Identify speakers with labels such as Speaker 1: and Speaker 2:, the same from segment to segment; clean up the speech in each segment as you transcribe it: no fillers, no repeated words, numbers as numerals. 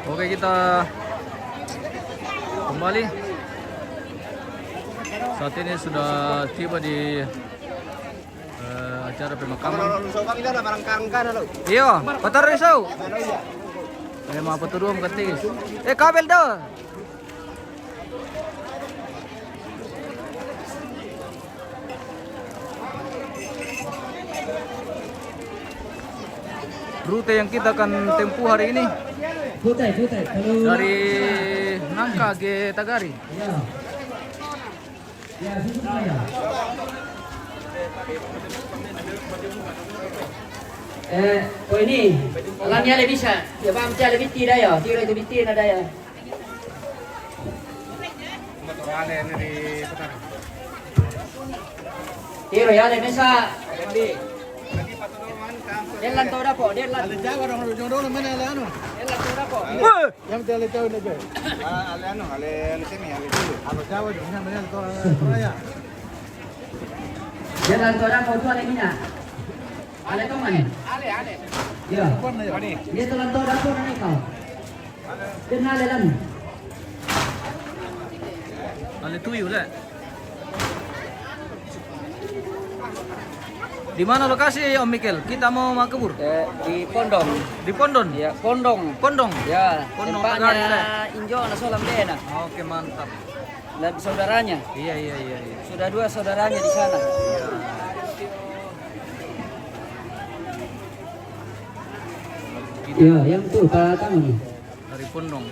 Speaker 1: Oke, kita kembali. Saat ini sudah tiba di acara pemakaman. Iya, kotor risau. Memang apa turun ketis. Kabel dah. Rute yang kita akan tempuh hari ini dari Nangka ke Tagari.
Speaker 2: Oh ini, langnya lebih bisa. Ya bang, dia lebih tidak ya. Tiro itu bitin ada ya. Tiro ya, ada bisa. Delan tahu dapo, delan.
Speaker 3: Ada Jawa orang jodoh mana ada anu?
Speaker 2: Delan tahu dapo.
Speaker 3: Yang tele tahu aja. Ale anu, ale sini, ale dulu. Kalau Jawa jangan mana Toraya.
Speaker 2: Delan tahu dapo tu ada mina. Ale tahu mana? Ale. Ya. Dia telan tahu dapo mana kau? Dia ale lan.
Speaker 1: Ale tuyul lah. Di mana lokasi Om Mikel? Kita mau makabur.
Speaker 2: Di Pondong.
Speaker 1: Di Pondon.
Speaker 2: Ya, Pondong.
Speaker 1: Pondong.
Speaker 2: Ya,
Speaker 1: Pondong Tagari.
Speaker 2: tempatnya Injo na Solam Dena.
Speaker 1: Oke, mantap.
Speaker 2: Dan saudaranya.
Speaker 1: Iya.
Speaker 2: Sudah 2 saudaranya di sana. Iya, yang itu Pak Tamu.
Speaker 1: Dari Pondong.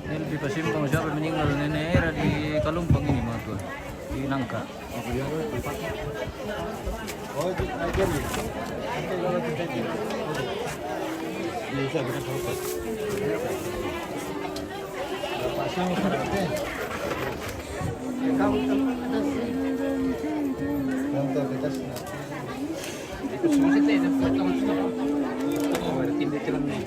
Speaker 1: Ini lebih pasimpang siapa meninggal nenek era di Kalumpang ini mah tuh di Nangka.
Speaker 3: Oh, aja nih. Kalau kita bisa kita fokus. Pasang berarti. Kamu untuk kita sih.
Speaker 1: Semua kita itu potong stop. Oh, ada tindak jalan nih.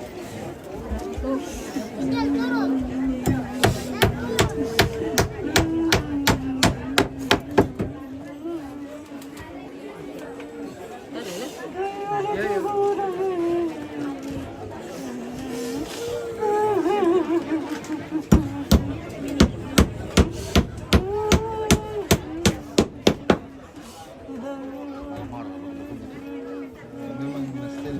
Speaker 3: Memang mesti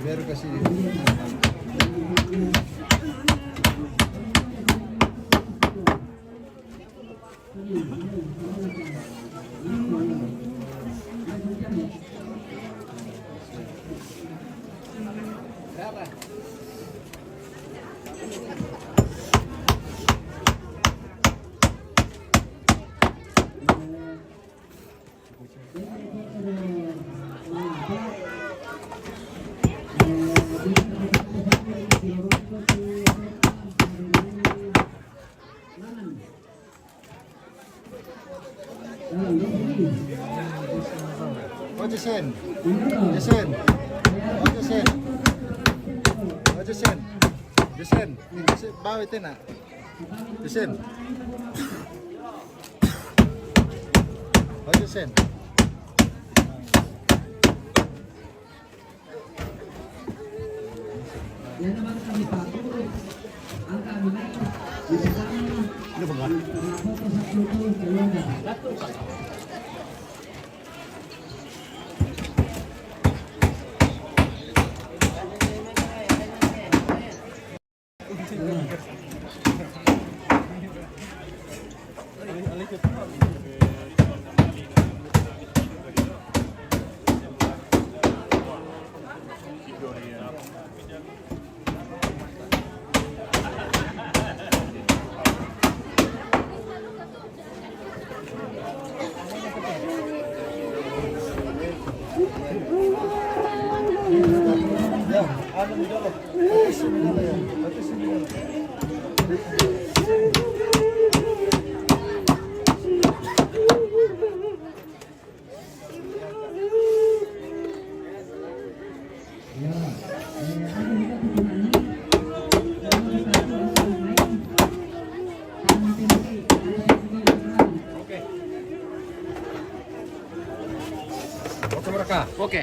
Speaker 3: biar ke sini. Jasen. Jasen. Jasen. Jasen. Jasen. Bawa itu nak. Jasen. Jasen.
Speaker 2: Yang naman kami patuloy ang kami na ito. Dito kami foto sa Pluto, Kelowna.
Speaker 1: Oke.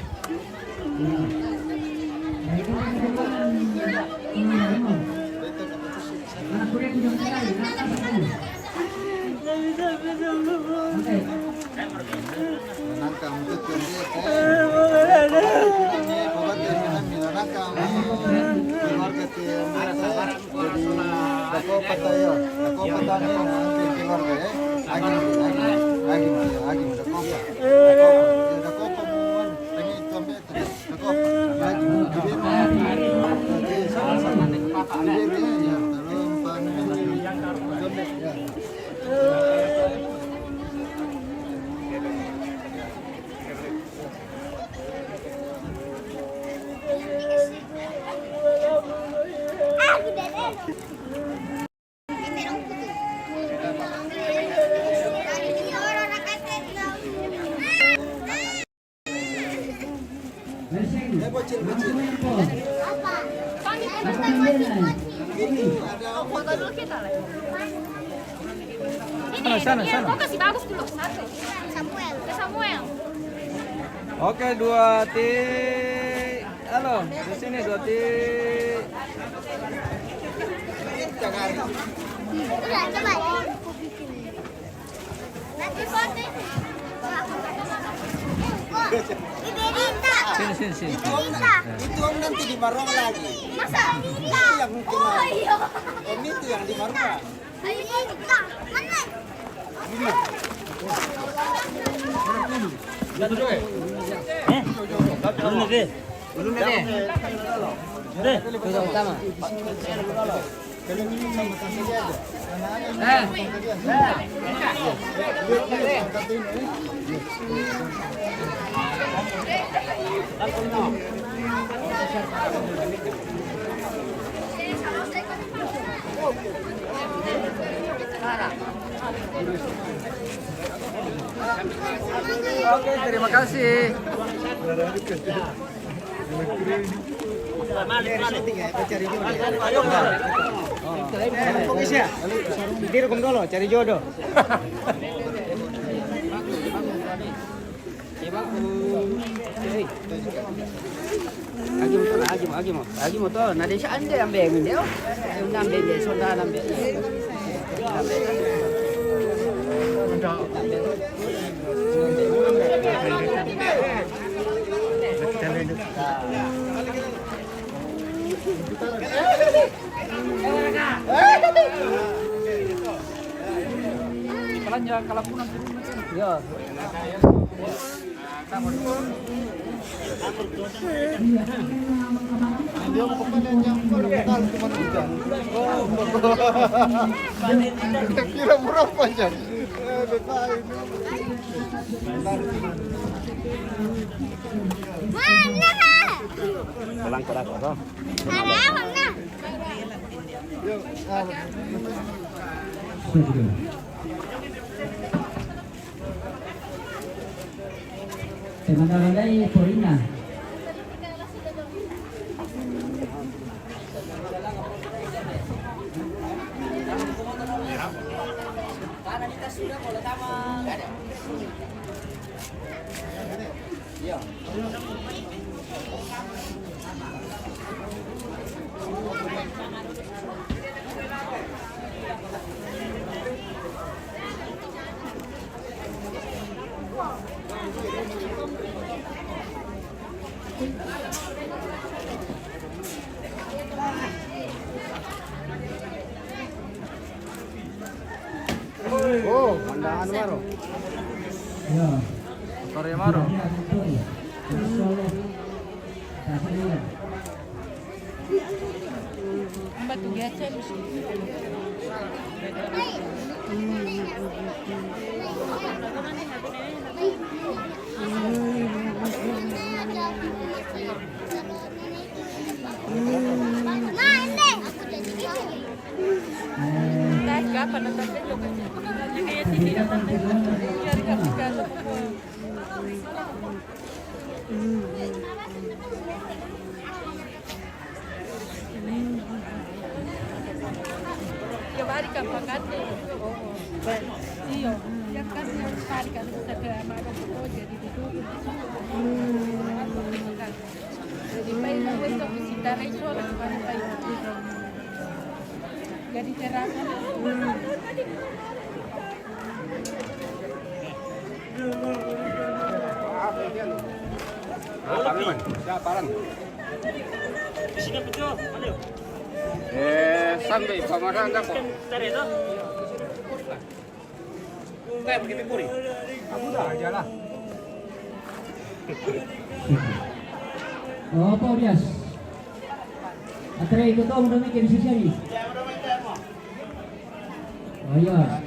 Speaker 1: Sana.
Speaker 4: Oh, kasih bagus dulu. Satu. Samuel. Samuel.
Speaker 1: Oke, 2 tik. Halo, di sini 2 tik.
Speaker 4: Udah, coba. Nanti foto.
Speaker 1: Sini.
Speaker 3: Itu om nanti di Marong lagi.
Speaker 4: Masa?
Speaker 3: Itu yang mungkin.
Speaker 4: Oh iya.
Speaker 3: Om itu yang di Marong.
Speaker 4: Ayo kita. Mana?
Speaker 1: Oke, terima kasih.
Speaker 3: Cari jodoh.
Speaker 2: Agi mo to, nadi siya ande ang bengin niyo. Yung nambe niya, sonda nambe.
Speaker 1: Pelanja kalapunan turun.
Speaker 2: Yo.
Speaker 3: Dia mau kemana yang tahu kemana juga. Kira berapa jam?
Speaker 4: Mana?
Speaker 3: Pulang ke Rakoso.
Speaker 4: Ada mana?
Speaker 2: Pemandai Porina.
Speaker 3: Oh, Mandaan Maro.
Speaker 2: Ya.
Speaker 1: Sore Maro.
Speaker 4: Batu biasa. Kapan nanti lo kan? Jadi sini cari kapan? Ya bari kan pakat. Iyo, yang kan yang bari kan segera makan jadi itu. Jadi baik baik itu kita itu orang baik. Jadi terasa.
Speaker 3: Sampai pameran dah kok. Kayak begitu puri. Aku dah aja lah.
Speaker 2: Oh, Pak Bias. Atre ikut om demi kiri sisi. Oh iya.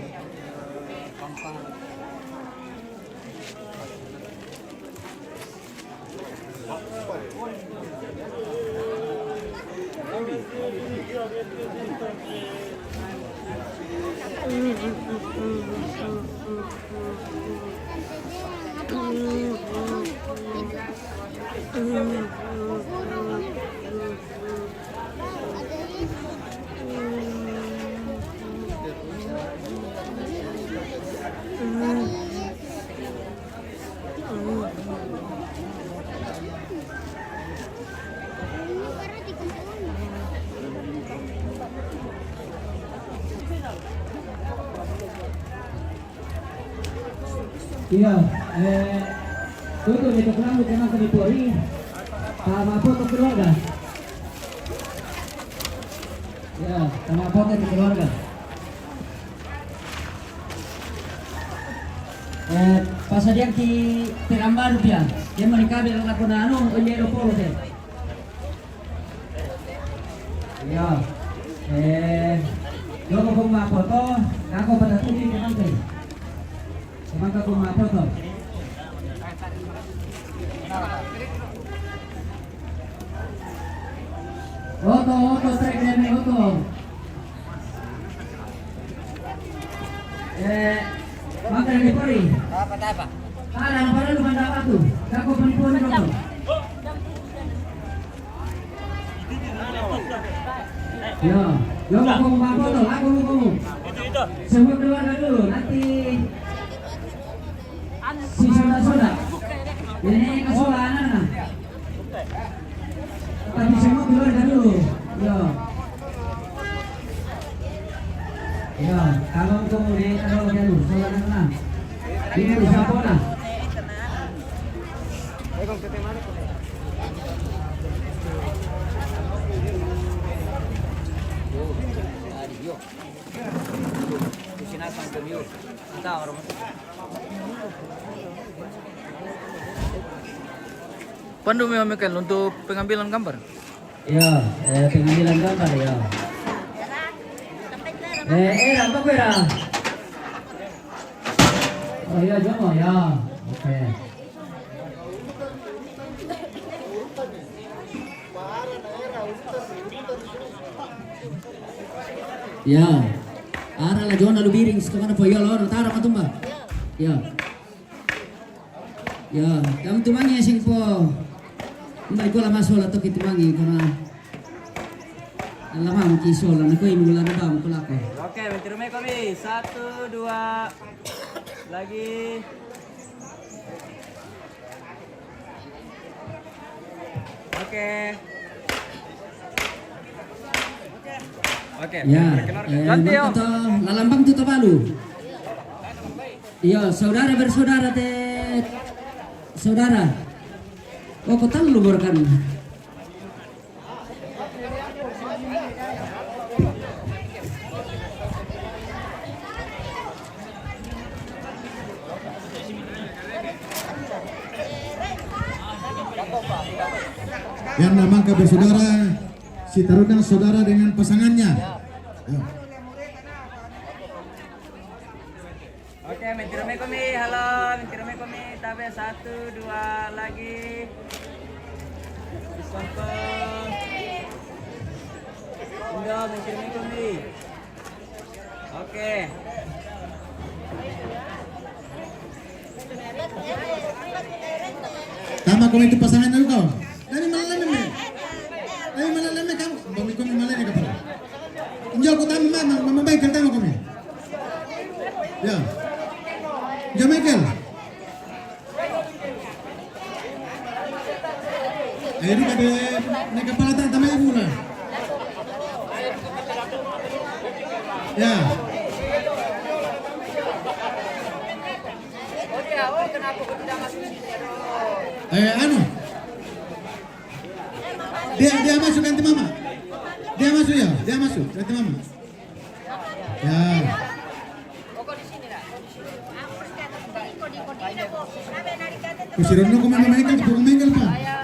Speaker 2: Iya, tutup itu kurang dengan teritori sama foto keluarga. Ya, sama foto di keluarga. Pas dia di Terambaru dia menikah dengan aku nanu Onyero Polo deh. Ya, Joko puma foto, aku pada tujuh ke nanti. Semangka puma foto. Oto, trek neme oto. Makan di pori.
Speaker 3: Apa?
Speaker 2: Alang pada lu manda batu. Kako penipuan oto. Ya, yo mau puma foto, aku lu kamu. Semua keluarga dulu, nanti si soda. Ini kasulah anak. Tapi semua keluarga dulu. Ya, kalau kemudian kalau dulu, soda tenang. Ini bisa pola.
Speaker 1: Pandu Michael untuk pengambilan gambar.
Speaker 2: Ya, pengambilan gambar ya. Apa kira? Oh iya, Jomo ya. Oke. Ya. Arah lah Jona lu biring kemana po ya lo tara patumba. Ya. Ya, kamu tumangi sing po. Mbak ko lama sola to kitumangi karena lama mungkin sola na ko imula na ba ko lako.
Speaker 5: Oke, mencermai kami. 1, 2. Lagi. Oke. Oke.
Speaker 2: Ya,
Speaker 5: Ganti yo.
Speaker 2: lalambang tu tabalu. Iya, saudara bersaudara saudara. Oh, kota lu kan.
Speaker 3: Yang namanya bersaudara, si taruna saudara dengan pasangannya. Ya.
Speaker 5: Oke, mencermai kami. Halo, mencermai kami. Tabe 1, 2 lagi. Contoh. Udah, mencermai kami. Oke.
Speaker 3: Tama kung itu pasangannya kau. Dari malam kamu. Bami kami malam ni kapal. Injau ko tama mamabay kan tama kami. Ya. Ya Michael. Ini kade ni kapal tak tama ibu lah. Ya. Anu. Dia masuk ganti mama. Dia masuk ya, dia masuk ganti mama. Ya. Kusirono ko mamamaikal po kumaingal pa. Ya.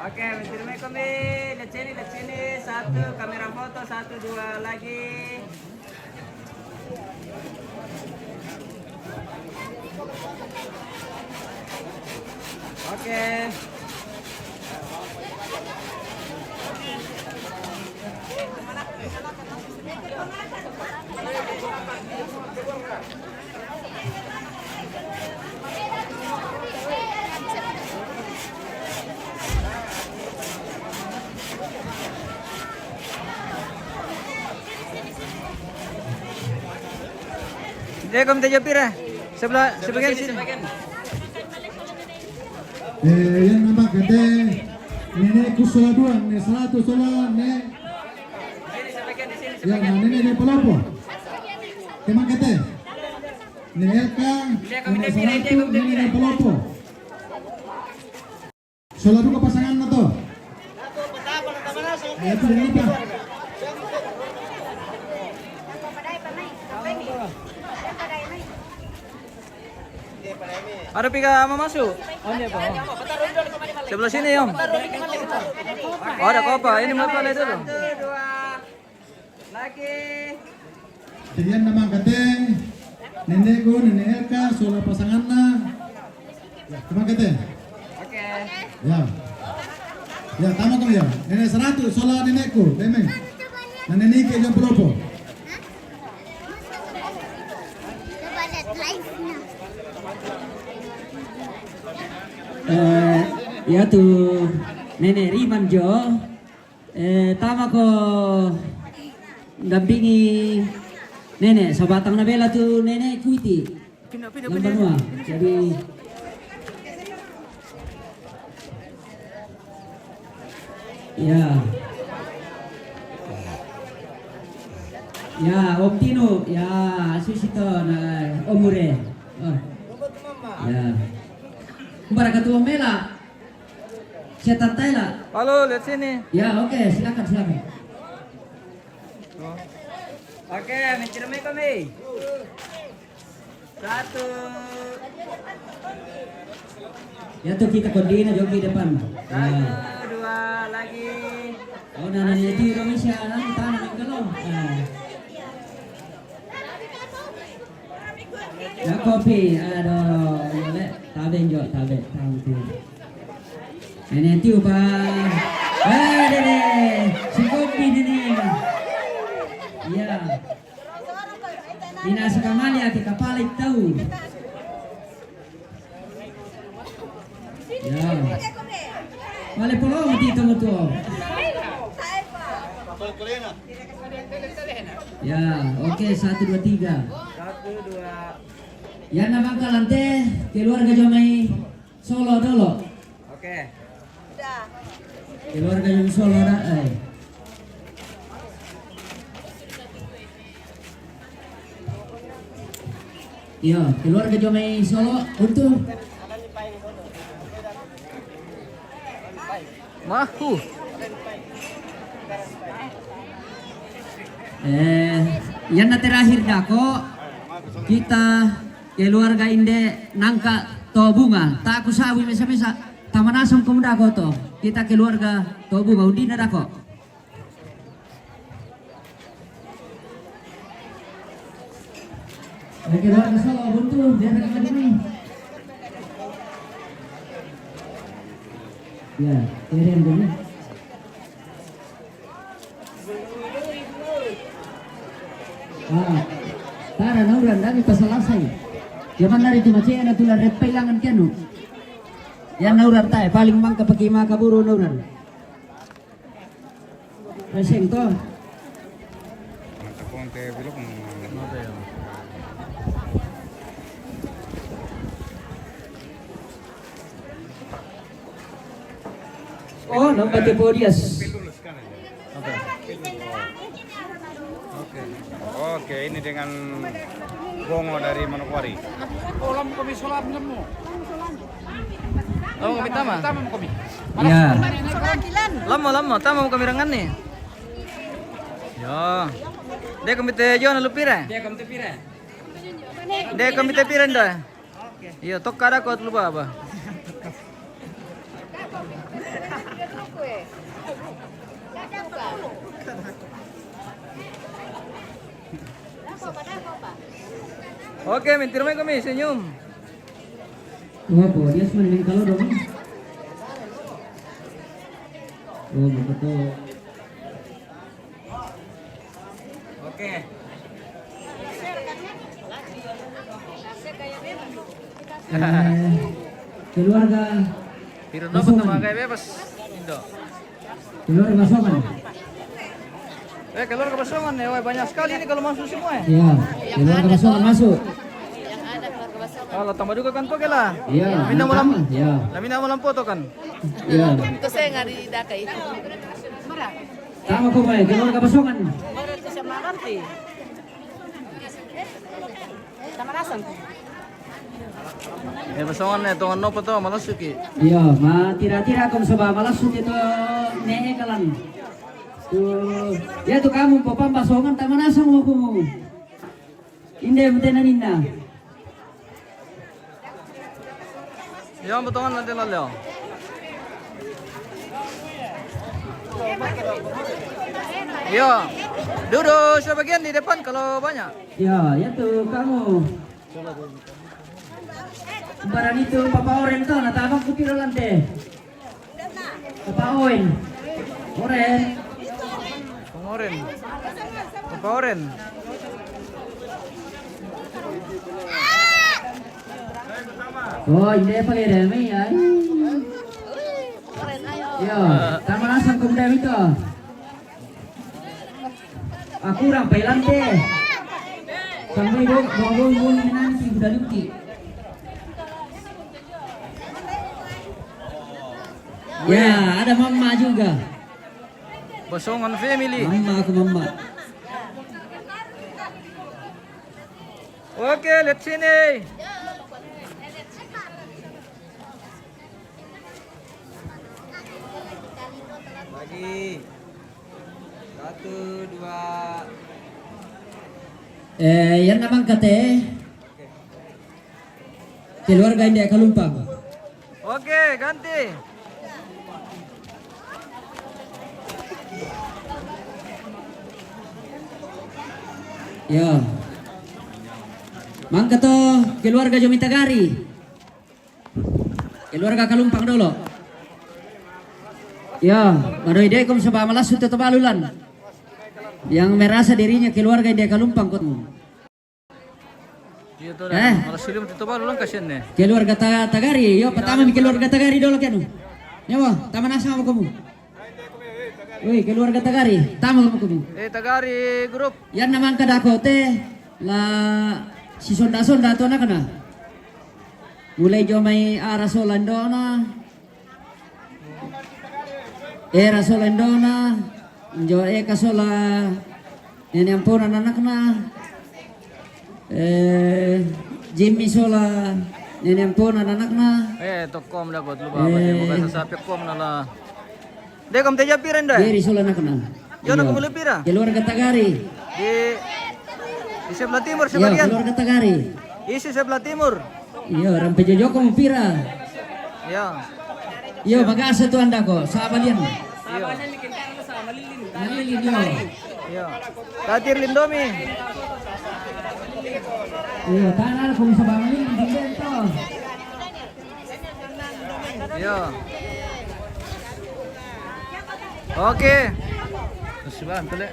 Speaker 5: Oke, mencermai kami. Lihat sini. 1, kamera foto. 1, 2 lagi. Oke. Dia kamu tajam pira? Sebagian sini.
Speaker 3: Yang nama kade nenek kusola dua, nenek salatu sola, nenek. Ya, nenek pelopo. Kemang kade. Nenek Elka, nenek salatu, nenek pelopo. Sola dua pasangan na to. Ayo tu nenek pa.
Speaker 5: Ada pika mau masuk? Oh ini apa? Sebelah sini om. Oh, ada kopa. Ini mau apa dulu? 1, 2 lagi.
Speaker 3: Yang nama kade nenekku, nenek Elka, sola pasangan na. Ya, kemang kade.
Speaker 5: Oke.
Speaker 3: Ya. Ya, tama kami ya. Nenek 100 sola nenekku, deme. Na nenek ke jam pelopo.
Speaker 2: Ya tuh nenek Riman Jo, tama ko dampingi nenek sabatang na bela tuh nenek kuiti lambanua. Jadi ya Om Tino ya susito na omure. Oh. Ya. Barakatuh Mela. Setan Thailand.
Speaker 5: Halo, lihat sini.
Speaker 2: Ya, oke, silakan.
Speaker 5: Oke, mencermai kami. 1.
Speaker 2: Ya tuh kita kondina jogi depan.
Speaker 5: 1, 2 lagi.
Speaker 2: Oh, nana itu Indonesia tanah yang gelom. Ya kopi, aduh, boleh. Tabe. Nenek tiu pa. Si kopi ini. Ya. Ina sekamali ati kapalit tahu. Ya. Mali polong dito mo to. Ya, oke 1 2 3.
Speaker 5: 1 2.
Speaker 2: Yan naman kalante, keluarga Jomai Solo dulu.
Speaker 5: Oke.
Speaker 2: Keluarga Jomai Solo Iya, keluarga Jomai Solo untuk
Speaker 5: Mahu.
Speaker 2: Yan na terakhir dako kita keluarga inde nangka to bunga tak aku sawi mesa-mesa tamanasam kumda ko to kita keluarga to bunga undi na dako keluarga Solo buntu biar kami ini ya kirim dulu. Tara nauran dami pasalasay. Yaman na rito macaya na tulan repailangan kanu. Yan nauran tayo paling mang kapag kaburo nauran. Reseng to. Oh, nomor Podias.
Speaker 6: Oke, ini dengan bongo dari Manokwari.
Speaker 1: Olam kami sholat nemu.
Speaker 5: Oh, kami tama.
Speaker 1: Tama kami.
Speaker 2: Ya.
Speaker 5: Lama tama mo kami rangan nih. Ya. Dia kami te jo na lupira.
Speaker 2: Dia kamu tepira.
Speaker 5: Dia kami te pira nda. Iya, tok kada ko lupa apa. Oke, mentir mai kami senyum.
Speaker 2: Oh, Podias main kalau dong. Oh, betul.
Speaker 5: Oke.
Speaker 2: Keluarga
Speaker 5: Piro dapat nama kayak bebas. Indo.
Speaker 2: keluarga Soman.
Speaker 5: Keluarga Basongan ya, wah, banyak sekali ini kalau masuk semua ya.
Speaker 2: Iya, keluarga Soman masuk.
Speaker 5: Kalau tambah juga kan toke lah.
Speaker 2: Iya.
Speaker 5: Mina mo lam.
Speaker 2: Iya.
Speaker 5: Mina mo lam foto kan.
Speaker 2: Iya.
Speaker 4: Ito saya ngari dakai. Marah.
Speaker 2: Tama ko ba, keluarga Basongan.
Speaker 4: Marah ito siya makanti. Tamarasan ko.
Speaker 5: Basongan ya, tuan nopo to malasuki.
Speaker 2: Iya, ma tira-tira kom soba malasut itu nehe kalan. Tuh, ya tuh kamu popam Basongan tamanasang mo ko. Inde mtenan inna.
Speaker 5: Yang betongan nanti lalu. Iya, duduk sebagian di depan kalau banyak.
Speaker 2: Ya, ya tuh kamu. Barang itu Papa Oren tuh, nata abang kupiro lante. Papa Oren. Oren.
Speaker 5: Pengoren. Apa oren?
Speaker 2: Oh, hindi pakai demi ya. Yo, tama na sa kumdem ito. Aku orang pelante. Sampai bong nanti udah luki. Ya, ada mama juga.
Speaker 5: Basongan family.
Speaker 2: Mama aku mama.
Speaker 5: Oke, let's sini. Lagi. 1 2.
Speaker 2: Yan naman kate. Keluarga hindi kalumpang.
Speaker 5: Oke, ganti.
Speaker 2: Ya. Mangka to keluarga Jomitagari. Keluarga Kalumpang dulu. Ya, baru ide kom sa malas itu balulan. Yang merasa dirinya keluarga dia Kalumpang kot.
Speaker 1: Iya tuh,
Speaker 2: Eh.
Speaker 1: malah silim itu baru lang kasihan nih.
Speaker 2: Keluarga Tagari, yo pertama mi keluarga Tagari dulu kan. Nyawa, taman asa mo kamu. Woi, keluarga Tagari, tama mo kamu.
Speaker 1: Tagari grup.
Speaker 2: Yan naman kadako te la si sonda-sonda to na kana. Mulai jo may arasolandona. Rasolandona, jo kasola ini ampun anak na. Jimmy Sola ini ampun anak na.
Speaker 1: Tokom dah kot lu bapa dia bukan sasapi kom nala. Dek kom teja piran dah.
Speaker 2: Jerry Sola anak na.
Speaker 1: Yo nak boleh pira?
Speaker 2: Keluarga Tagari.
Speaker 1: Di sebelah timur
Speaker 2: Iya,
Speaker 1: sebagian.
Speaker 2: keluarga Tagari.
Speaker 1: Isi sebelah timur.
Speaker 2: Iya, orang pejojoko mo pira.
Speaker 1: Ya.
Speaker 2: Iya, magasa to anda ko. Sa balian.
Speaker 1: Iya.
Speaker 2: Nalilin yo.
Speaker 1: Iya. Tatir Lindomi.
Speaker 2: Iya, tanah kung sa bamilin din to.
Speaker 1: Iya. Oke. Sebelah tole.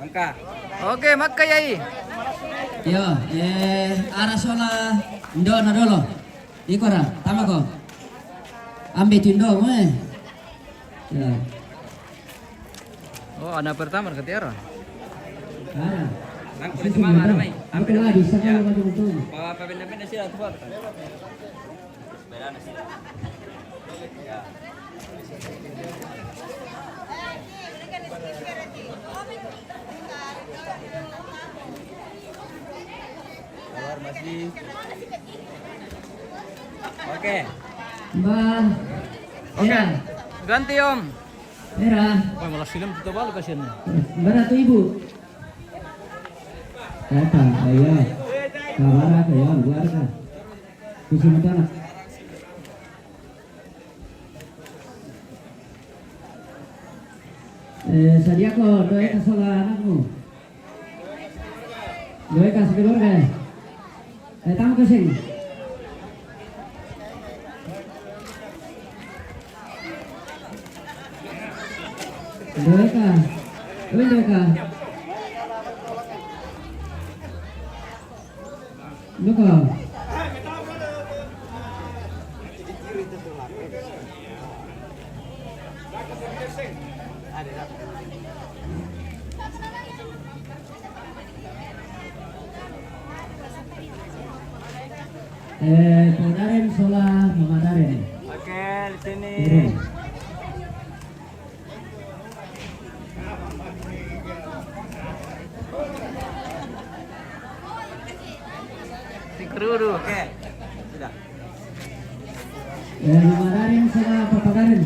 Speaker 5: Mangka.
Speaker 1: Oke, Makka yai.
Speaker 2: Iya, arasola ndo na dolo. Ikora, tama ko. Ambil tindo mo eh. Ya.
Speaker 1: Oh, anak pertama ke Tiara.
Speaker 2: Ara.
Speaker 5: Nang kulit mama ada mai.
Speaker 2: Ambil lagi, sa kalau maju betul.
Speaker 5: Bawa pependa-penda sila tuh. Oke.
Speaker 2: Mbak. Era.
Speaker 1: Ganti Om.
Speaker 2: Era.
Speaker 1: Oh, malah silim itu baru kasihan.
Speaker 2: Mbak Ratu Ibu. Datang, ayo. Kabar kayo, luar ka. Kusunod na. Sadia ko, doy ka sa anak mo. Doy ka sa keluarga. Tama kasi. Doy ka. Doy ka. Luka. Podaren sola mamadaren.
Speaker 5: Oke, di sini.
Speaker 1: Tikruru.
Speaker 5: Oke. Sudah.
Speaker 2: Mamadaren sola papadaren.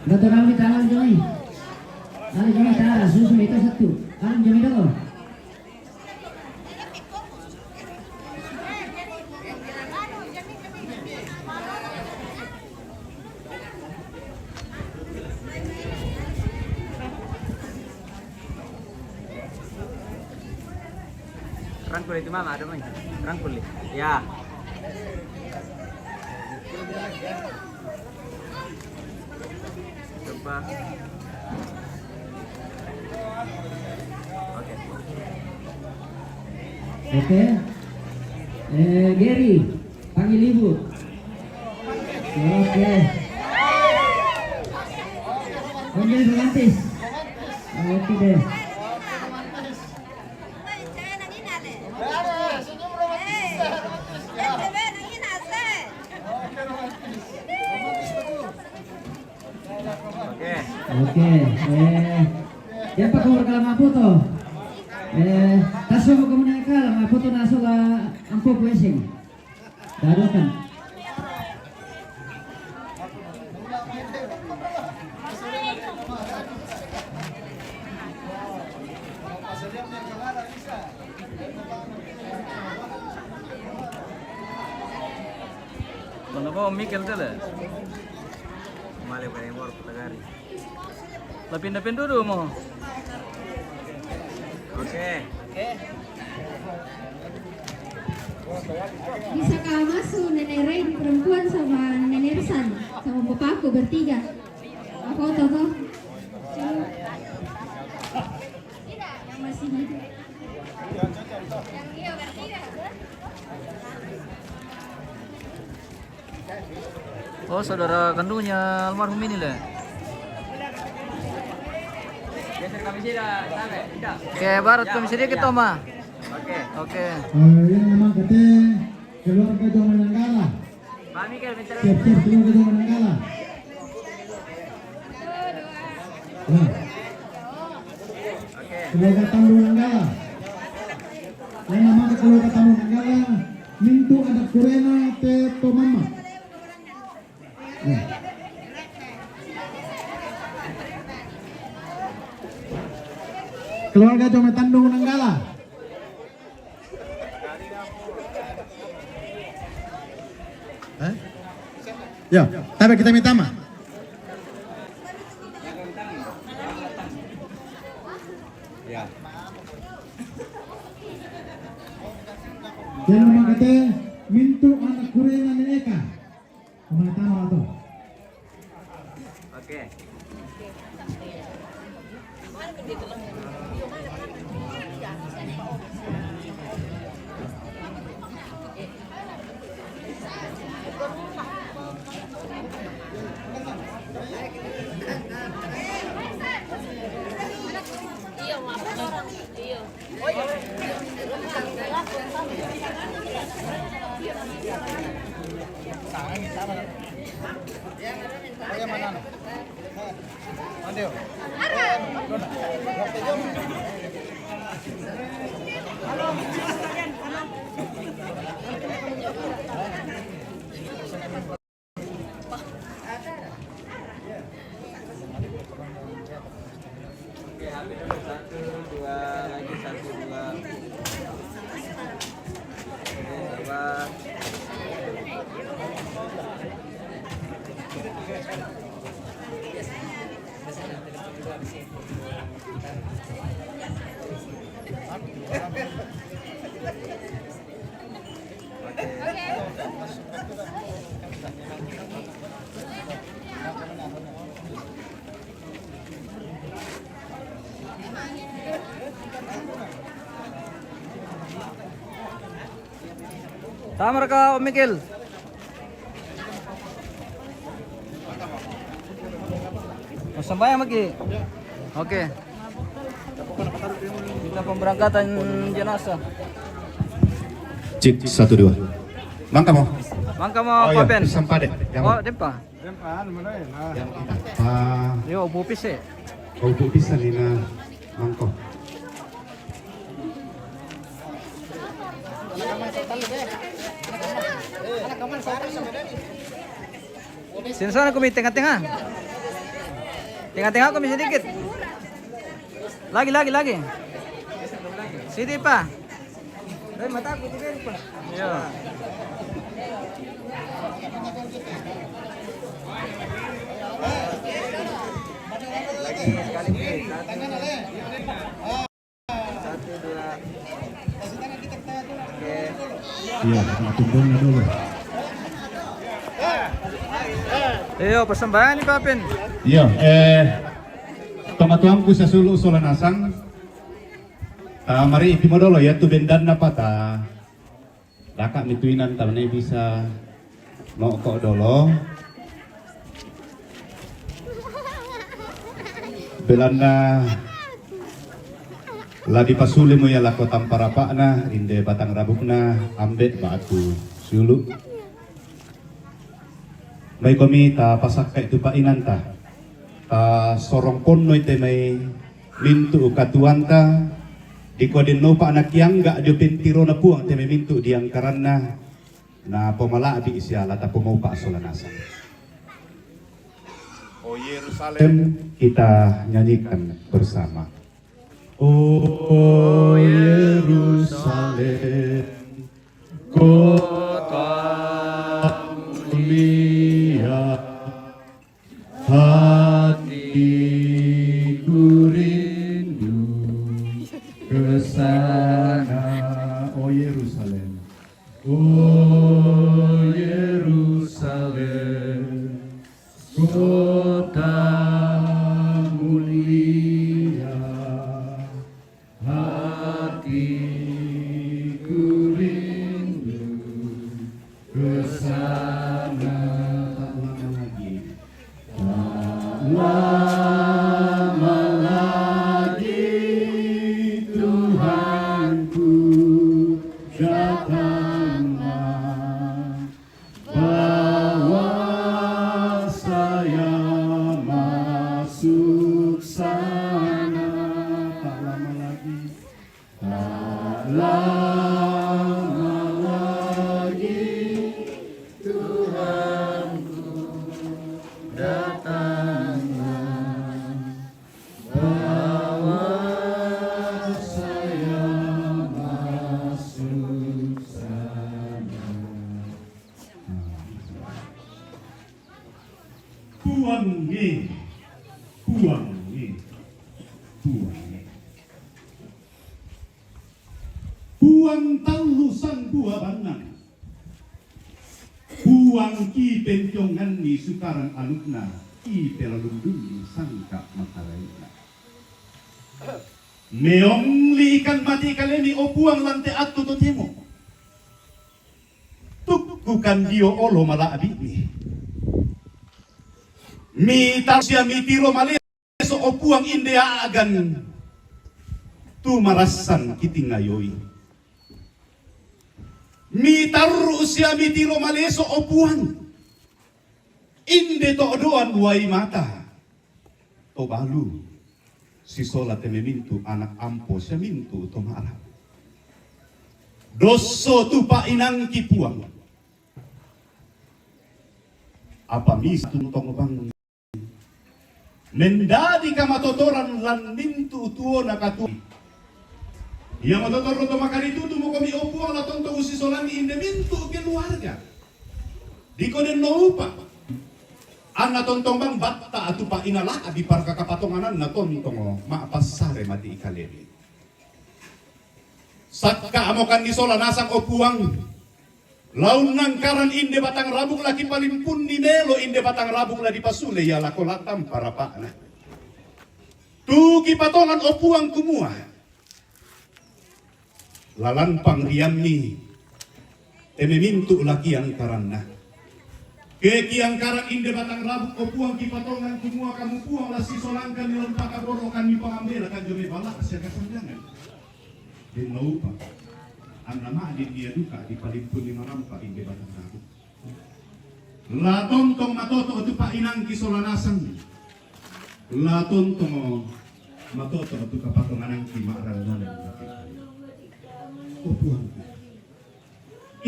Speaker 2: Dato namin tangan Joy. Ano Joy tara, susunod ito satu. Ano Joy dito?
Speaker 5: Rangkul itu mama ada mai. Rangkul. Ya. Coba. Oke.
Speaker 2: Oke. Gary, panggil ibu. Oke. Panggil romantis. Oke deh.
Speaker 5: Oke.
Speaker 2: Oke. Siapa kau berkalam foto? Kaso mo kamo na ikala, foto na sola ampo puesing. Dadokan.
Speaker 1: Kenapa Om Mikel tele?
Speaker 5: Male pa yung work tagari.
Speaker 1: Lapin-lapin dulu mo.
Speaker 5: Oke.
Speaker 7: Bisa kau masuk nenek Rain perempuan sama nenek San sama bapakku bertiga. Foto tuh. Yang masih hidup.
Speaker 5: Oh, saudara kandungnya almarhum ini lah. Oke, barat kami sedikit Toma. Oke.
Speaker 3: Yang memang katanya keluarga Joman Nanggala. Siap-siap keluarga Joman Nanggala. Keluarga Tandu Nanggala. Yang namanya keluarga Tandu Nanggala, mintu adat Kurena te Tomama. Keluarga Joman Tandu Nanggala. Ya, tapi kita minta mah.
Speaker 6: Ya.
Speaker 3: Yang nama kata mintu anak kurena neka. Kemana tahu atau?
Speaker 5: Oke. Satu, dua, lagi satu, dua. Dua. Tama ka, Om Mikil. Sambayang lagi. Oke. Kita pemberangkatan jenazah.
Speaker 8: Cik 1 2. Mangka mo.
Speaker 5: Mangka mo, Papen.
Speaker 8: Sampade.
Speaker 5: Oh, dempa.
Speaker 6: Dempaan mo na yun.
Speaker 5: Yo, bupis eh.
Speaker 8: Kau bisa nina mangko.
Speaker 5: Sini sana kumi tengah-tengah. Tengah-tengah kumi sedikit. Lagi. Sini Pak. Dari mata aku juga Pak. Iya. Satu, dua. Oke.
Speaker 3: Iya, tumbangnya dulu.
Speaker 5: Ayo persembahan nih Papin.
Speaker 8: Iya, tuangku sa sulu usulan asang. Mari itimo dolo ya tu bendan na pata. Laka mituinan tamane bisa nokok dolo. Belanda lagi pasuli mo ya lako tamparapa na inde batang rabuk na ambet batu sulu. May kami ta pasak kay tupainan ta sorong ponnoy te may mintu katuan ta di ko din no pa anak yang ga di pentiro na puang te may mintu diang karanna na pamalabi isya lata pumaupa solanasa.
Speaker 6: O Yerusalem.
Speaker 8: Kita nyanyikan bersama. Oh Yerusalem, kota mulia, hatiku rindu ke sana. Oh Yerusalem, kota mulia, hatiku rindu ke sana. Lama lagi Tuhanku datanglah, bawa saya masuk sana. Tak lama lagi, tak lama lagi Tuhanku datanglah, bawa saya masuk sana. Puangi, puangi, puangi. Puang talu sang buah banang, puang ki pencongan ni sukarang alukna, ki pelalundun sangka mataraina. Meong li ikan mati kalemi o puang lante atu to temo. Tukukan dio olo mala abibi. Mi tarsia mi tiro maleso o puang India agan tu marasan kitingayoy. Mi tarusya mi tiro maleso o puang inde to odoan wai mata to balu si sola teme mintu anak ampo siya mintu to marah doso tu pa inang kipuang apa mis tuntong bang mendadi kamatotoran lan mintu tuo nakatu yang matotor to makari tutu mo kami opuang la tonto usi solani inde mintu keluarga di koden no upa ana tontong bang batta atu pa inala di parka kapatonganan na tontong maapasare mati ikalemi sakka amokan di sola nasang opuang laun nang karan inde batang rabuk laki palimpun ni melo inde batang rabuk la di pasule ya lakolatam para pakna tu kipatongan opuang kumua lalampang diamni teme mintu laki yang karanna ke kiang karang inde batang rabuk opuang kipatongan kumua kamu puang la si solangkan ni lempaka borokan ni pangambil akan jome balak asya kasandangan din naupa ang nama di dia duka di palimpun lima rampa inde batang rabuk la tontong matoto tu pa inang kisolanasan la tontong matoto tu kapatongan ang kimaral nanan opuang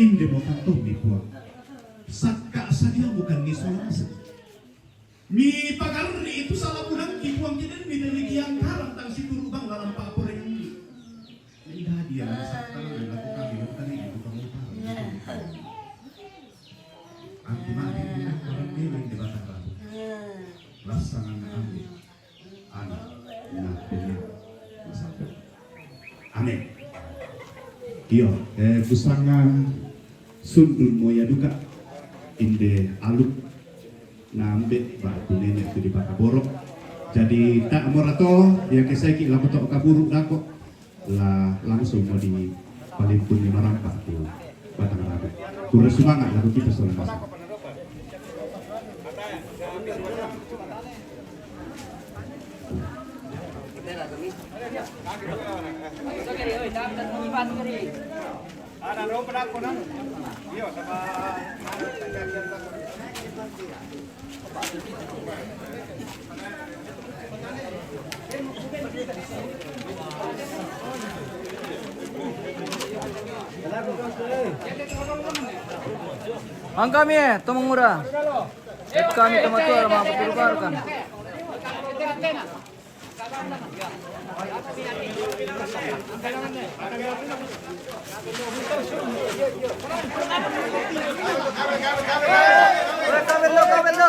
Speaker 8: inde mo tatong ni puang sakka sadia bukan ni solanasan mi pagarni itu salah pulang kipuang kiden mi dari kiang karang tang si turubang dalam papor yang ini indah dia sakka lakukan di lakukan itu kamu tahu anti mati dengan orang dia di batang rabu lasangan ambil anak benar sampai amin iyo kusangan sundul moya duka inde aluk nambe batu nenek itu di baka borok jadi tak morato yang keseki lamu to kaburu dako la langsung mau di palimpun lima rampak tu batang rabu kurang semangat lagu kita soal masa
Speaker 6: Ada ropa ako na. Iyo, sama
Speaker 5: Ang kami tumang mura. Ito kami tumatua mga patulukarkan.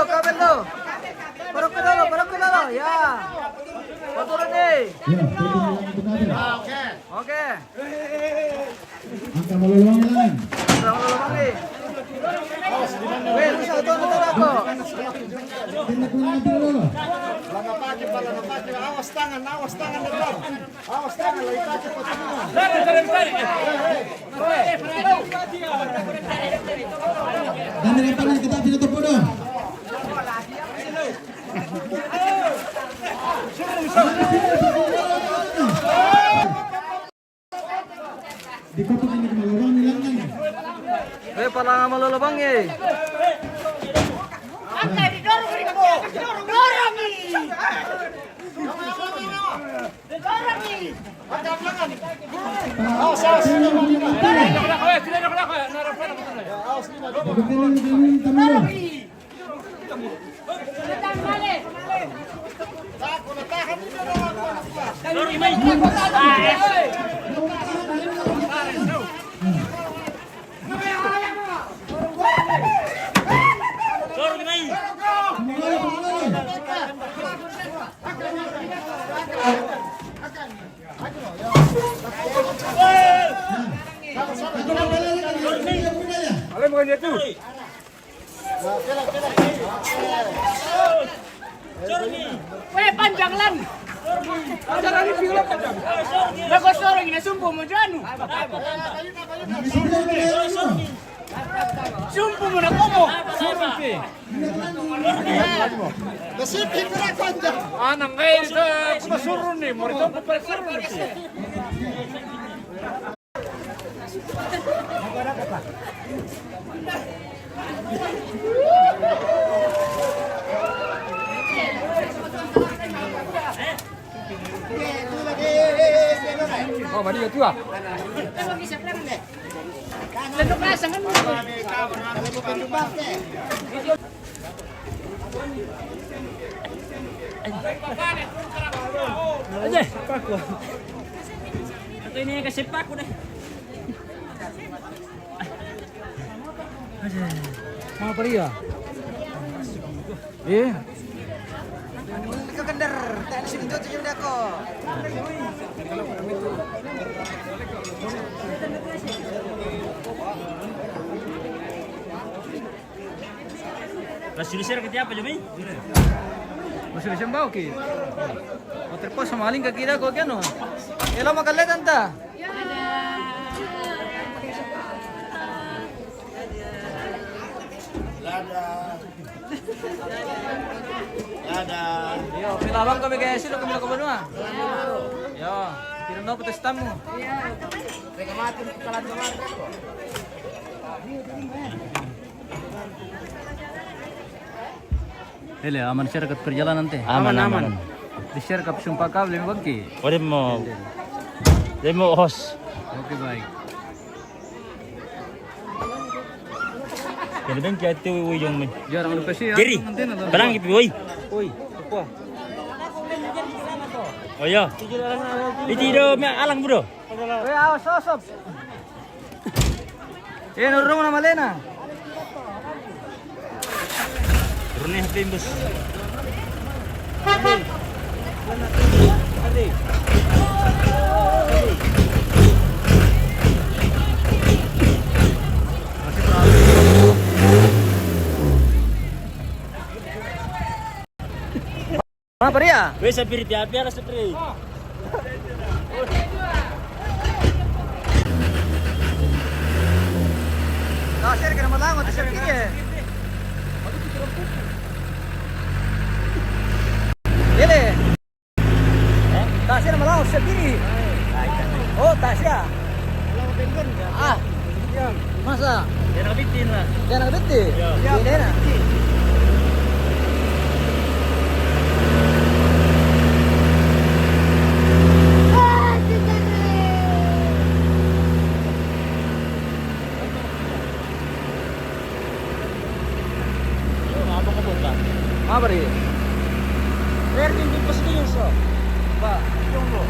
Speaker 5: Kabel. Parok ke dalo. Ya. Paturan deh.
Speaker 3: Ya, itu
Speaker 5: Oke.
Speaker 3: angka melolongan. Tindak mo naman dulu.
Speaker 6: Awas tangan depan. Awas tangan, lagi kaki potong.
Speaker 3: Dan di depan kita pintu bodoh. Dikutuk ini kemalabang nilang kan.
Speaker 5: Pala nga malalabang eh.
Speaker 6: Alam mo ganyan ito.
Speaker 9: Weh, panjang lang. Jangan dibilang panjang. Lagu sorong ini sumpu mo dyan. Sumpu mo na komo.
Speaker 6: Nasipin ko na panjang.
Speaker 1: Anang ngayon sa kumasurun ni mo ito kumasurun siya.
Speaker 5: Oh, mari ya tua.
Speaker 9: Aja, paku. Atau ini kasih paku deh.
Speaker 5: Mau pergi ya? Eh.
Speaker 9: Kekender, tak sini tu je dah ko. Masih share ke apa Jumi?
Speaker 5: Masih bisa bawa ki. Oh terpaksa maling ke kira kau kiano. Elo makalle tanta. Yo, pinabang kami kaya sila kami nakaban mo. Yo, tiram na protestan mo. Hele, aman share kat perjalanan teh.
Speaker 9: Aman.
Speaker 5: Di share kap sumpah kau lebih bagi.
Speaker 9: Demo host.
Speaker 5: Oke baik.
Speaker 9: Jadi ben kaya tu yung may.
Speaker 5: Jarang lupa sih.
Speaker 9: Kiri. Barang gitu oi.
Speaker 5: Oi, apa?
Speaker 9: Oh ya. Itu may alang bro.
Speaker 5: Oi, awas sosop. Nurung na malena.
Speaker 9: Rune happy bus.
Speaker 5: Mana Maria?
Speaker 9: Wes sapir piara sapir.
Speaker 5: Kasir kena malangot sa kiri eh. Dele. Tasya malangot sa kiri. Oh, Tasya. Ah. Masa?
Speaker 9: Dia nak bitin lah.
Speaker 5: Dia nak beti. Ini na. Apa beri?
Speaker 9: Erwin di pos dia so.
Speaker 5: Ba, yung lo.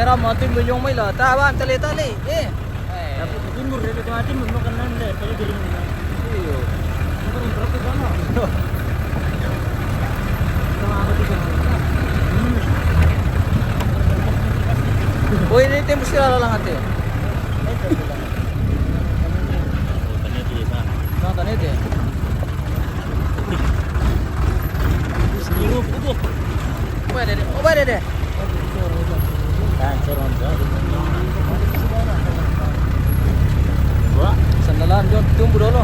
Speaker 5: Kira mau tim bunyong may lah. Tawan tali-tali.
Speaker 9: Tapi timur dari timur makan nanda, kalau dari mana?
Speaker 5: Iyo.
Speaker 9: Orang berapa sana? Sama apa tu sana?
Speaker 5: Oh ini tim sila lang ate. Nonton itu ya. Pwede deh. Sandalan John, tunggu dulu.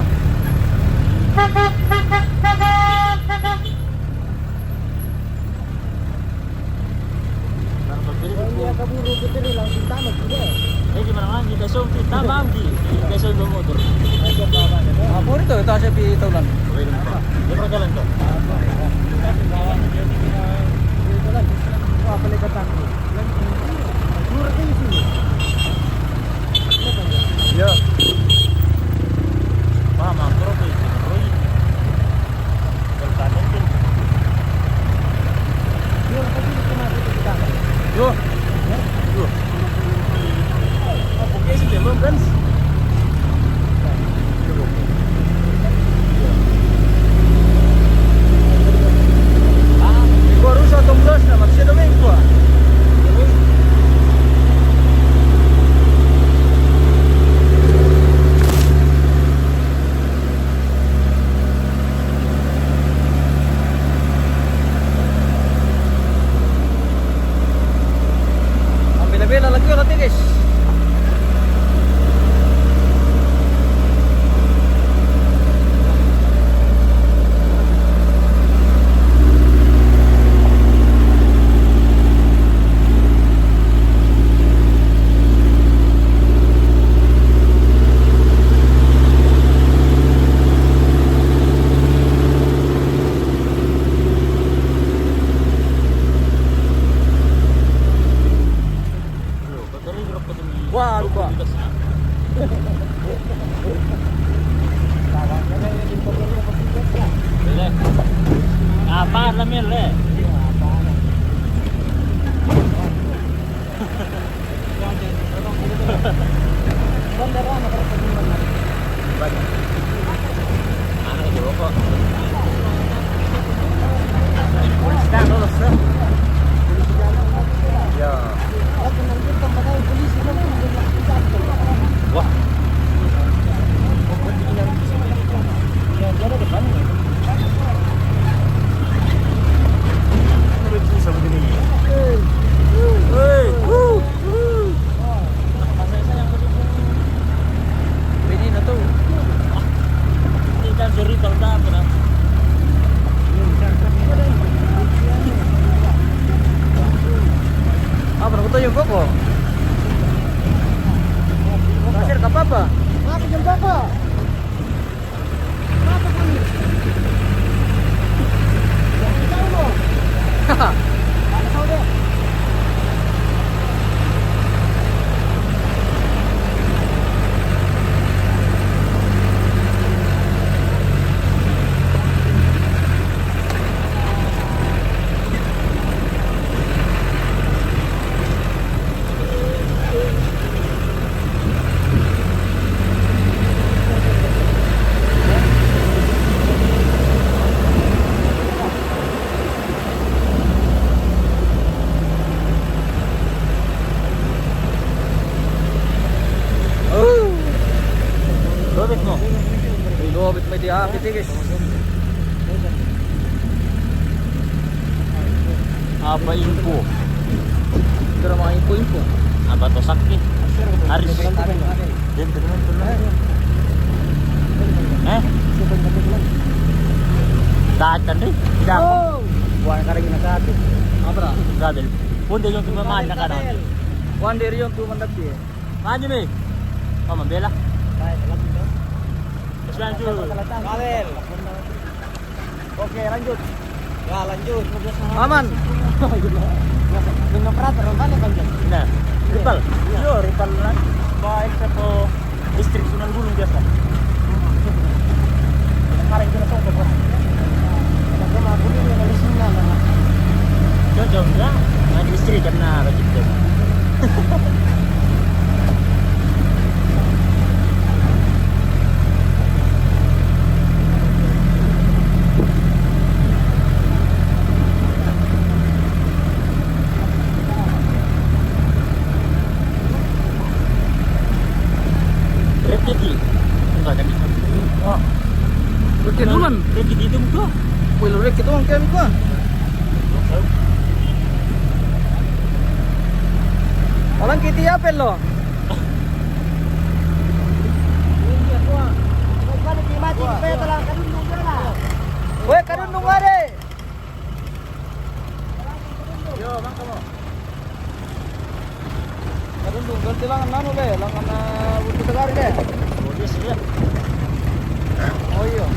Speaker 9: Kaburu kita ni langsung tamat juga. Gimana lagi? Besok kita mandi. Besok bawa motor.
Speaker 5: Apa itu? Itu aja pi taulan.
Speaker 9: Dia perjalanan tu. Apa lagi kata? Murah ni sini.
Speaker 5: Ya.
Speaker 9: Mama, terus ni.
Speaker 5: Yo.
Speaker 9: Oke sih belum kan?
Speaker 5: Ikaw rin sa tumblas na magsinaming ko ah. Ang bila-bila lagi ko guys. Wah, lupa.
Speaker 9: Apa lamil le?
Speaker 5: Pwede na to.
Speaker 9: Tidak seri kalau dah pernah.
Speaker 5: Apa nak tahu yung koko? Kasir ka pa ba?
Speaker 9: Apa jam berapa? Apa kami?
Speaker 5: Haha.
Speaker 9: Robert no.
Speaker 5: Lobit may di apitigis.
Speaker 9: Apa info?
Speaker 5: Pero mga info-info.
Speaker 9: Apa to sakit? Haris. Din tuloy. Datan rin. Tidak.
Speaker 5: Buwan ka rin ginasati. Abra.
Speaker 9: Grabe. Punta yung tumamahan na kanan.
Speaker 5: One day rin yung tumandati eh.
Speaker 9: Maju nih. Mama bela. Terus lanjut.
Speaker 5: Kabel. Oke lanjut. Ya lanjut. Aman.
Speaker 9: Dengan operator mana panjang? Nah, ripal. Yo, ripal lah. Baik satu listrik Sunan Gunung biasa. Kemarin kita sobat bos. Kalau aku ini yang listrik lah. Jauh-jauh ya. Nah listrik karena begitu.
Speaker 5: Rek duluan. Rek itu muka. Wih, rek itu ang kami ko. Walang kiti apel lo. Weh, karundung are. Yo, bang kamu. Karundung ganti langan nanu le, langan butuh tegari le. Oh, yes, ya. Oh iya.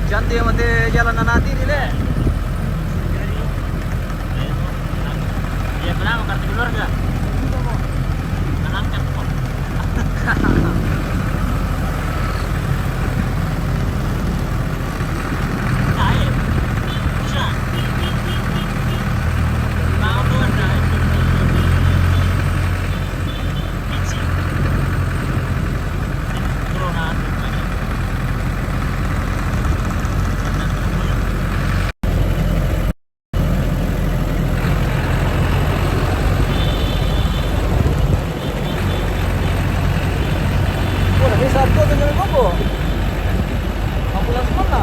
Speaker 5: Cantik jalanan nanti nih le. Dia bilang kartu keluarga. Angkat kok. Sabtu atau jalan apa? Ambulans mana?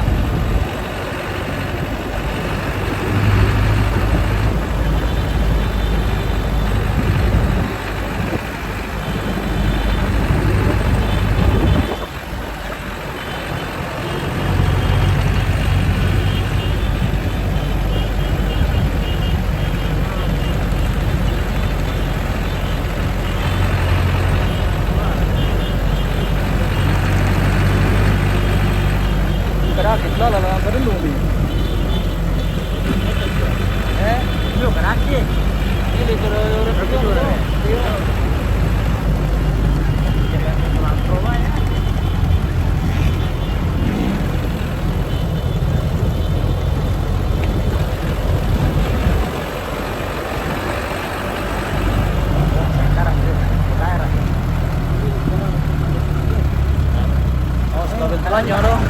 Speaker 5: Kerakit lah lah berendung ni. Lu kerakit. Ini terus orang itu. Oh, sudah banyak dong.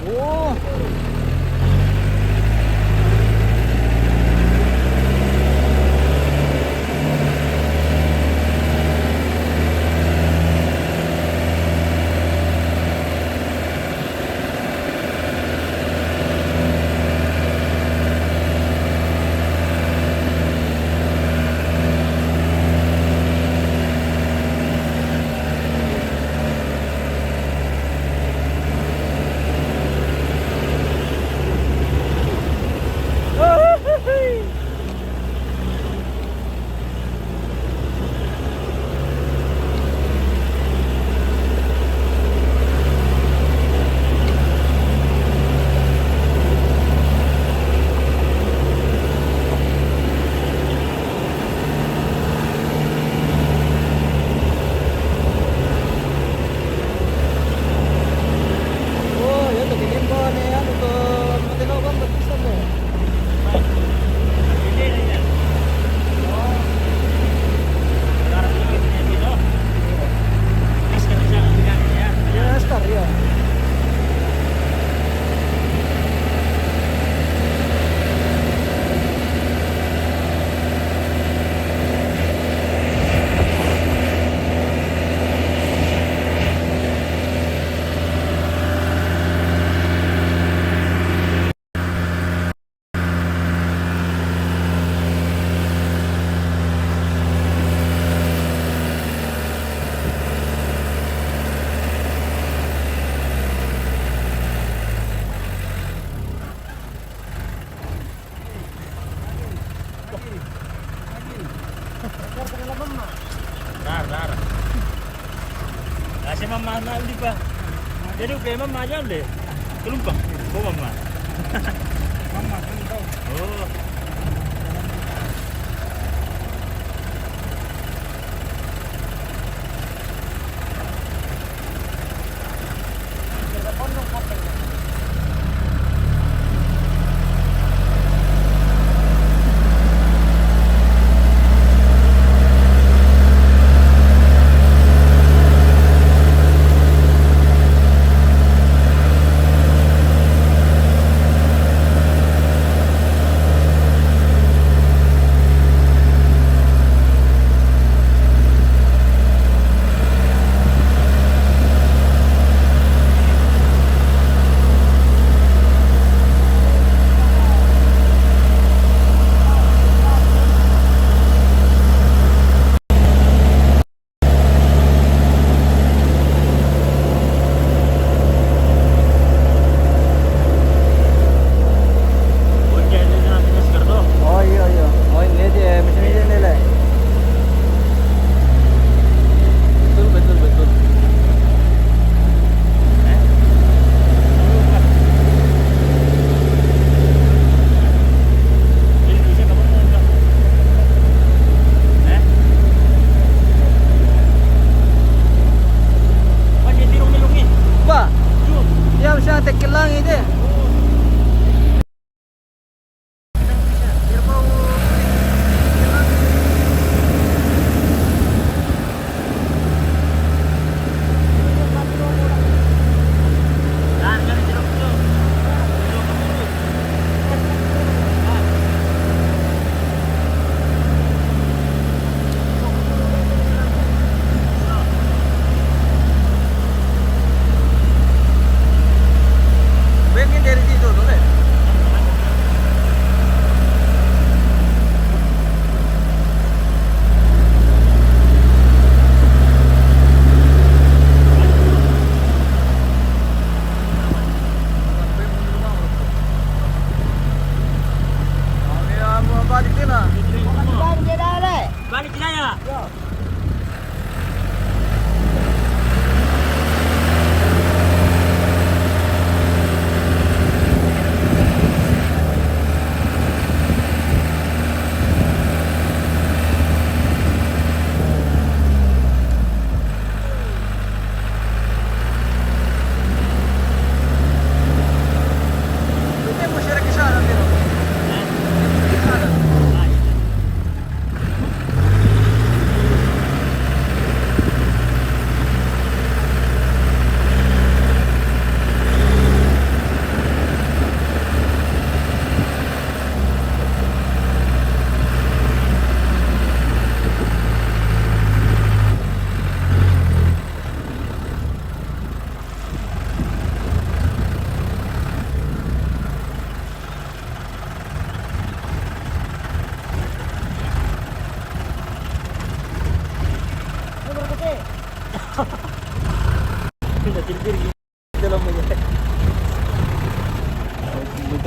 Speaker 5: Oh. Oh, ya tuh bikin bahan ya untuk mati lubang berpisah deh. Ya, start ya.
Speaker 9: Dar. Kasi mama na hindi pa. Jadi kay mama aja deh. Kelumpang. Oh mama. Mama kelumpang. Oh.
Speaker 5: Ven,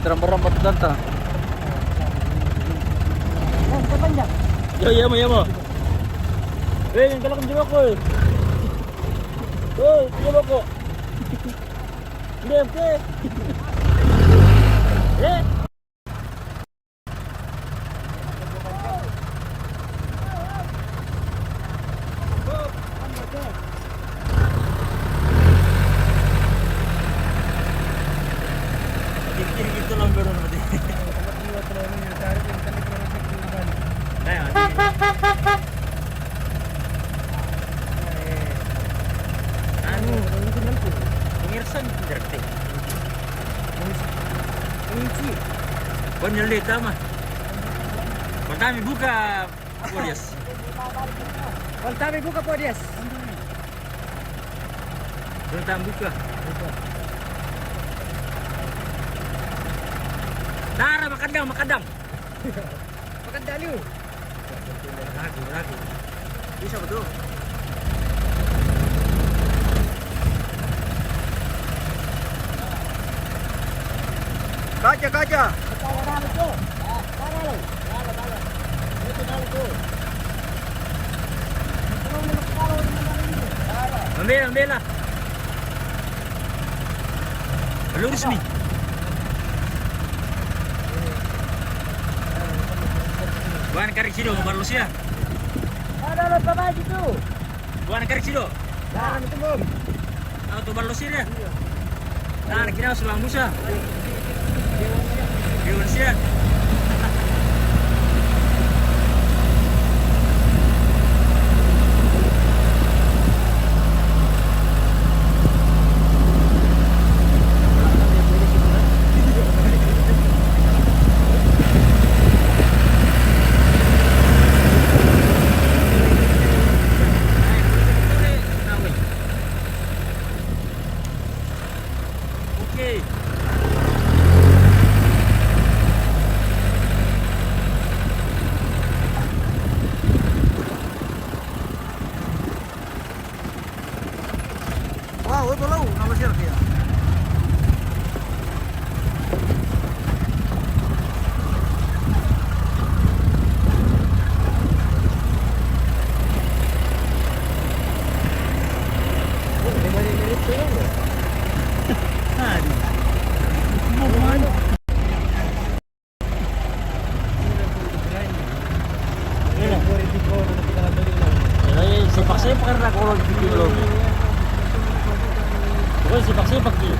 Speaker 5: terampak-rampak danta. Ya mo. Yang kalau kan jeruk ko. Jeruk ko. Hindi, okay. Gitu lang baru nanti. Pengirsan berarti. Kunci. Penyelid sama. Pertama buka podias. Pertama buka. Nara makadang. Makadang lu. Ragu. Bisa betul. Kaca. Ambil lah. Lurus nih. Bukan karik sido, baru ya. Ada apa gitu? Bukan karik sido. Jangan itu bom. Auto baru ya. Nah, kira sulang musa. Dewan sia. Wow, itu loh, nama siapa dia? Sepak-sepak karena kalau gitu loh. Pokoknya sepak-sepak gitu.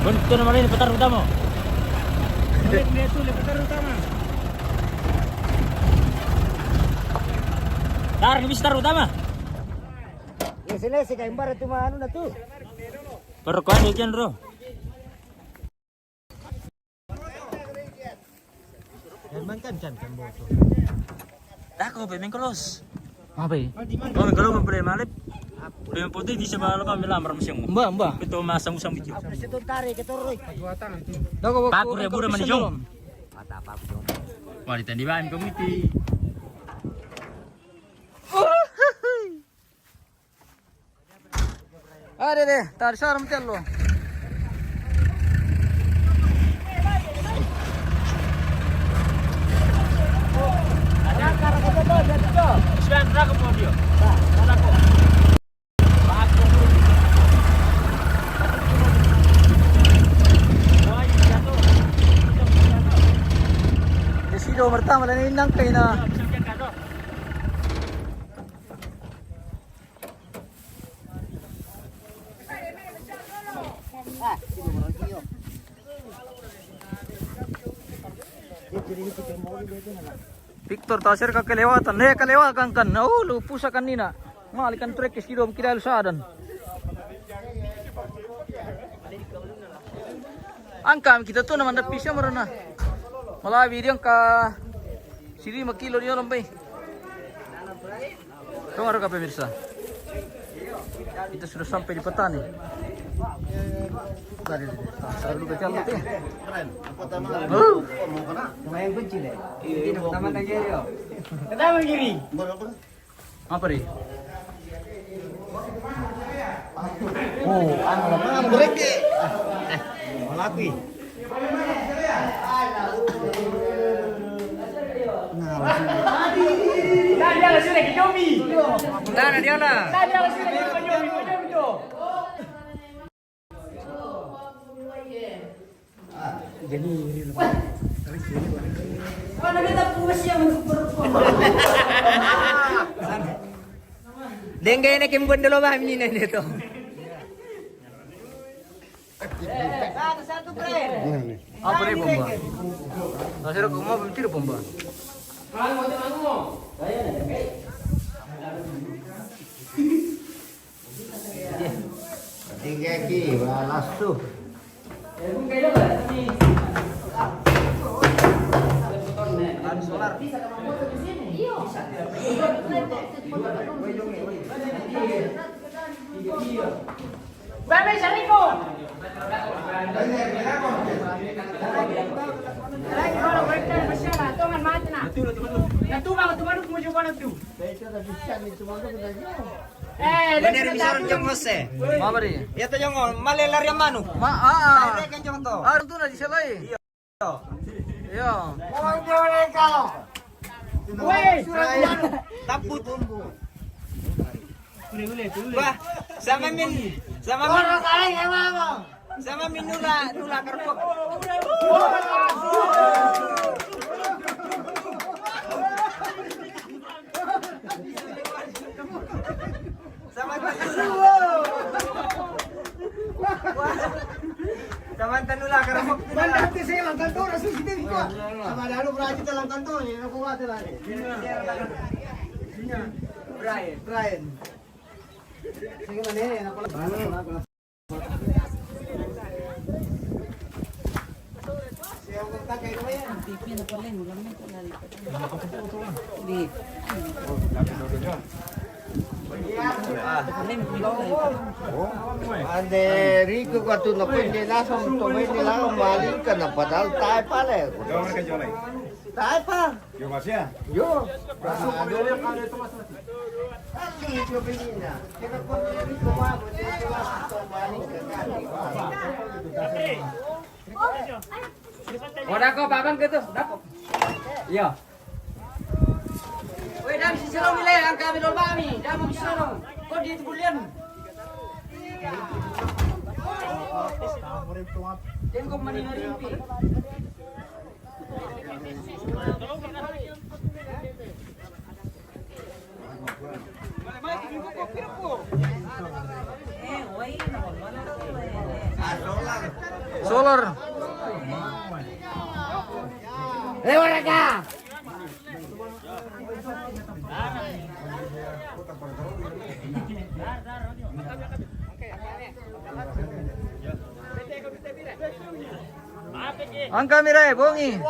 Speaker 5: Bentuk nama ini petar utama. Ini itu petar utama. Tar ini petar utama. Ya sini sih kayak barat cuma anu dah tuh. Perkuan ikan bro. Kan boto. Dako pe mengkolos.
Speaker 2: Apa ya?
Speaker 5: Oh mengkolos mempunyai malip. Yang putih di sebelah kami lamar mesin. Mbak. Itu masang usang itu.
Speaker 9: Itu tarik itu roy.
Speaker 5: Pakur ya bura manisong. Wanita di bawah komiti. Ada deh, tar sarm tello. Sudah berapa mau dia? Desido pertama dan ini nangkai na. Victor tasir ka kelewatan, kelewatan kan. Oh, lupa sa kanina. Malikan trek iskidom kidal saadan. Angkam kita tuh naman dapisya marana. Malawi dia ka sini 5 kilo dia lampai. Tunggu ka pemirsa. Kita sudah sampai di petani. Tadi saru ka jalan teh.
Speaker 2: Lumayan kunci deh. Ini pertama kali yo.
Speaker 9: Kenapa gini?
Speaker 1: Apa nih?
Speaker 6: Oh, ano bereke. Malaki.
Speaker 5: Dengue na kimbon dalo ba minina dito.
Speaker 1: Apa nih bomba? Nasir ko mo tiro bomba.
Speaker 6: Tiga ki, balas tuh.
Speaker 5: Bener bisa jong Jose.
Speaker 1: Apa nih?
Speaker 5: Ya to jong malelar yang manu.
Speaker 1: Ah.
Speaker 5: Kan jong to.
Speaker 1: Ah, itu na di salay. Iya.
Speaker 5: Taput. Wah, sama min nula kerpok. Sama nula kerpok.
Speaker 6: Mandate saya lang kantor, asisitin ko. Sama lalo project lang kantor, ni nakuha tala ni. Brian. Sige man eh, napala. Siya ang tagay ko yan. Ande Rico katu na pwede na sa tumay nila umaling ka na padal tayo pala. Tayo pa. Yo masya. Yo.
Speaker 5: Udah kok babang gitu, dako. Iya. Woi, dam si serong nilai ang kami dol kami. Dam si serong. Kok di bulian. Tengok manino rimpi.
Speaker 1: Solar.
Speaker 5: Warga.
Speaker 1: Ang kamera eh, bongi.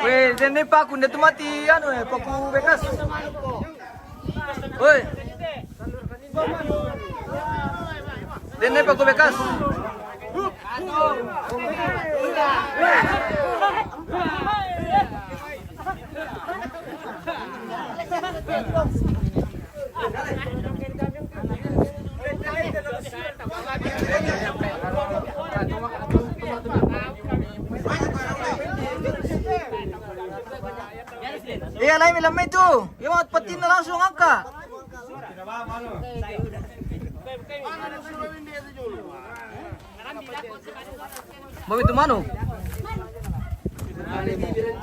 Speaker 1: Weh, dene pa kunde tu mati anu paku bekas. Woi. Dene paku bekas. Iya lain lamay itu. Yung mga patin na langsung angka. Mau itu mano?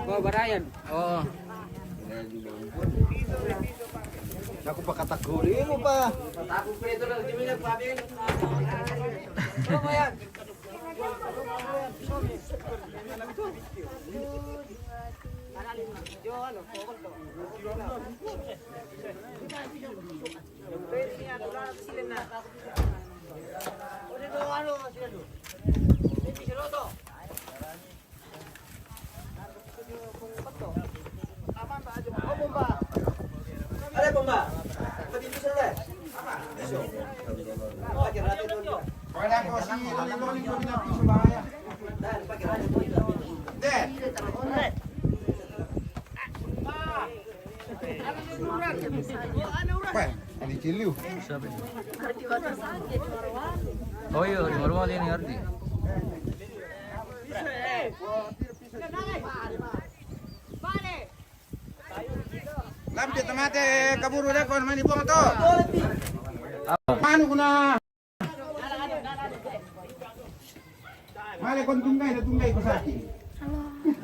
Speaker 5: Bawa barayan.
Speaker 1: Oh.
Speaker 6: Aku pa katakuli mo pa.
Speaker 5: Aku preto lang di mina pabin. Ano yan?
Speaker 1: Sabi. Oh iya, di rumah ini Ardi.
Speaker 6: Lampit mate kaburu deh kon mani buang to. Manu kuna. Male kon tunggay ko sakit.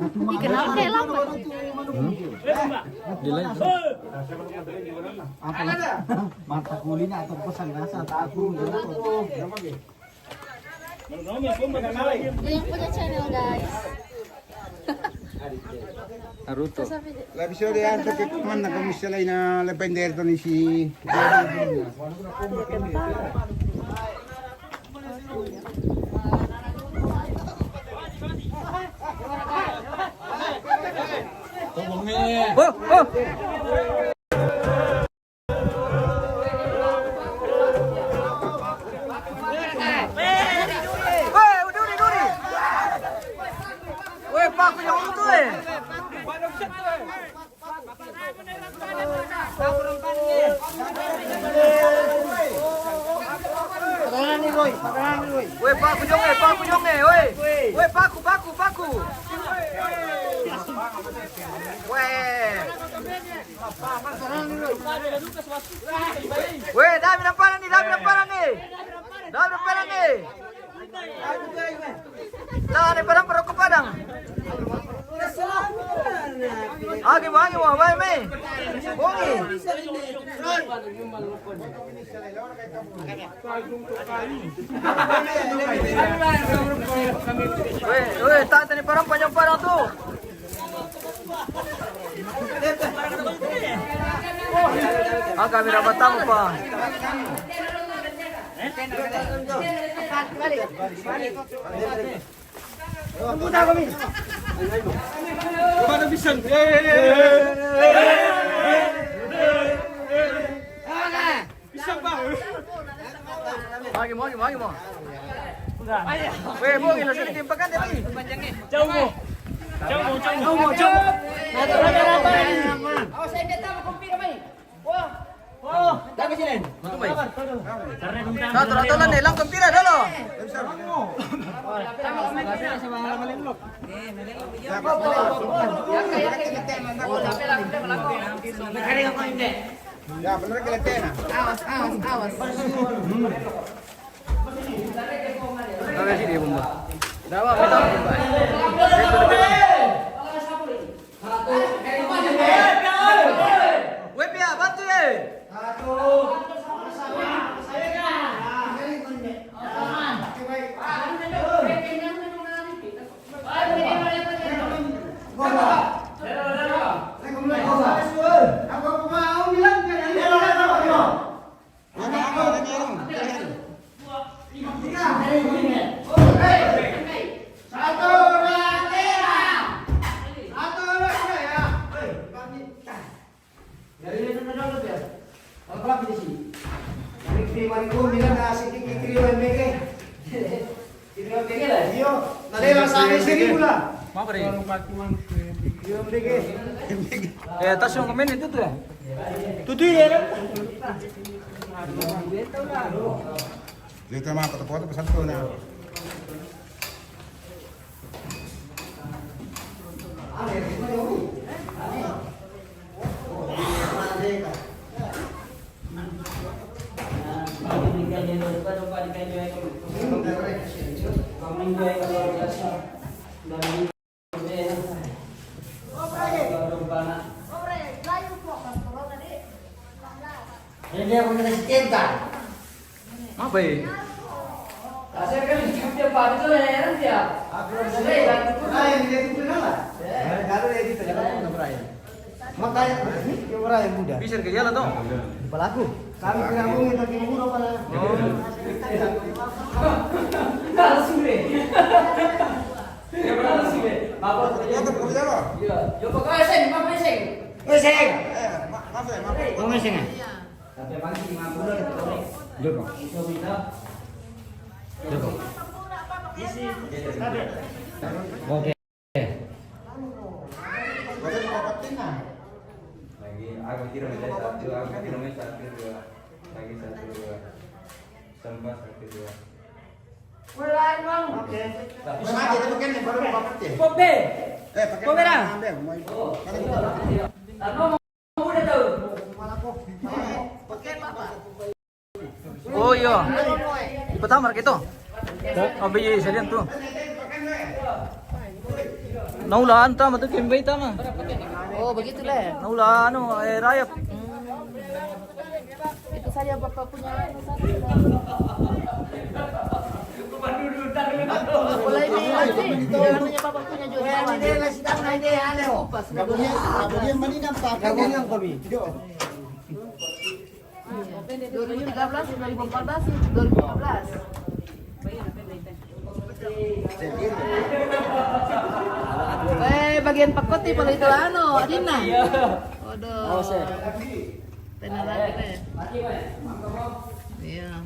Speaker 4: Ikan kayak lama.
Speaker 1: Di lain.
Speaker 6: Mata kulina atau pesan rasa tak aku.
Speaker 4: Yang punya channel guys.
Speaker 1: Naruto.
Speaker 6: L'episodio anche che comanda come se lei na le pendere con si.
Speaker 1: Oh, oh. Weh, Pak, yang itu Weh, Pak Kujongnya, weh. Weh, paku. Weh, dami namparan nih. Jangan parang perokok padang. Agi mau, baik me. Bongi. Weh, tak ni parang panjang tuh. Kami dapat tamu pak. Mau. Weh, mau gila sini timpakan dia lagi.
Speaker 5: Jauh mo.
Speaker 2: Awas saya dia tahu kompi namai. Dami sini.
Speaker 1: Satu nih, lang kumpira dulu.
Speaker 6: Ya, bener ke letena.
Speaker 2: Awas.
Speaker 1: Kami sini bomba. Dawa kita bomba. Weh, Pia, bantu ya. Tas yung komen itu tuh ya.
Speaker 6: Dito mga katapoto pasal ko na.
Speaker 2: Ini dia punya cinta.
Speaker 1: Apa ya?
Speaker 2: Saya kan dia pada itu heran dia. Aku selesai dan itu.
Speaker 6: Ini dia itu lah. Kalau dia itu jangan beraya. Makanya yung orang yang muda.
Speaker 1: Bisa ke jalan dong.
Speaker 6: Pelaku. Kami pinabungin lagi murah pada.
Speaker 2: Oke.
Speaker 10: Lagi aku kira ada satu, aku kira satu dua, lagi satu dua, tambah satu dua.
Speaker 6: Oke. Mati itu kan yang baru bapak ya.
Speaker 2: Pobe.
Speaker 6: Pakai.
Speaker 2: Pobe dah.
Speaker 1: Oh iya. Di pertama gitu. Oh biji sedian tuh. Naulaan tama tuh kembali tama.
Speaker 4: Oh, begitulah.
Speaker 1: Naulaan rayap.
Speaker 4: Itu saja Bapak punya. Mulai ini namanya Bapak punya jualan.
Speaker 6: Ini lah sidang na ini ano. Kabulyan maninang pa. Kabulyan kami.
Speaker 4: 2013, 2014, 2015. Bagian pakoti pala itu ano, adin na. Waduh. Tenar lagi deh. Iya.